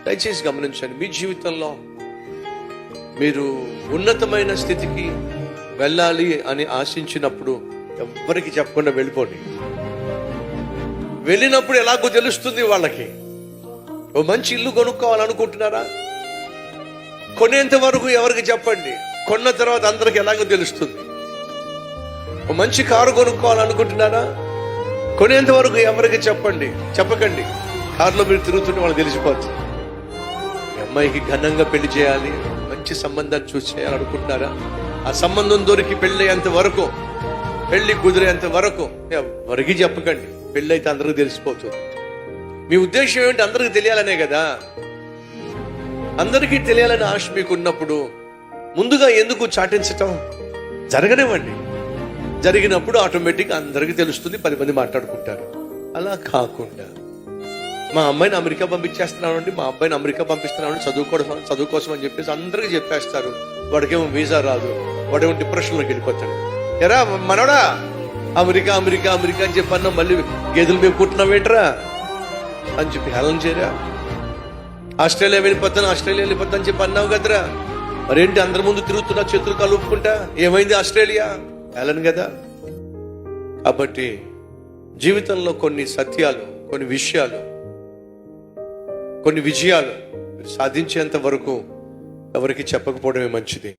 దయచేసి గమనించండి, మీ జీవితంలో మీరు ఉన్నతమైన స్థితికి వెళ్ళాలి అని ఆశించినప్పుడు ఎవ్వరికి చెప్పకుండా వెళ్ళిపోండి. వెళ్ళినప్పుడు ఎలాగో తెలుస్తుంది వాళ్ళకి. ఓ మంచి ఇల్లు కొనుక్కోవాలనుకుంటున్నారా? కొనేంత వరకు ఎవరికి చెప్పండి, కొన్న తర్వాత అందరికి ఎలాగో తెలుస్తుంది. ఓ మంచి కారు కొనుక్కోవాలనుకుంటున్నారా? కొనేంత వరకు ఎవరికి చెప్పకండి. కారులో మీరు తిరుగుతుంటే వాళ్ళకి తెలిసిపోతుంది. ఈ అమ్మాయికి ఘనంగా పెళ్లి చేయాలి, మంచి సంబంధాన్ని చూసి చేయాలనుకుంటున్నారా? ఆ సంబంధం దొరికి పెళ్ళయ్యేంత వరకు, పెళ్లి కుదిరేంత వరకు ఎవరికి చెప్పకండి. పెళ్ళి అయితే అందరికి తెలిసిపోతుంది. మీ ఉద్దేశం ఏమిటి? అందరికి తెలియాలనే కదా. అందరికీ తెలియాలని ఆశ మీకు ఉన్నప్పుడు ముందుగా ఎందుకు చాటించటం? జరగనివ్వండి. జరిగినప్పుడు ఆటోమేటిక్గా అందరికీ తెలుస్తుంది, 10 మంది మాట్లాడుకుంటారు. అలా కాకుండా మా అమ్మాయిని అమెరికా పంపించేస్తున్నామండి, మా అబ్బాయిని అమెరికా పంపిస్తున్నామండి చదువు కోసం అని చెప్పేసి అందరికీ చెప్పేస్తారు. వాడికేమో వీసా రాదు, వాడేమో డిప్రెషన్లోకి వెళ్ళిపోతాడు. ఎరా మనోడా, అమెరికా అమెరికా అమెరికా అని చెప్పన్నా, మళ్ళీ గేదెలు మేము పుట్టినావేంట్రా అని చెప్పి హేళన చేయరా? ఆస్ట్రేలియా వెళ్ళిపోతాను అని చెప్పి అన్నావు కదరా, మరేంటి అందరి ముందు తిరుగుతున్నా చేతులు కలుపుకుంటా? ఏమైంది ఆస్ట్రేలియా? హేళన కదా. కాబట్టి జీవితంలో కొన్ని సత్యాలు, కొన్ని విషయాలు, కొన్ని విజయాలు సాధించేంత వరకు ఎవరికి చెప్పకపోవడమే మంచిది.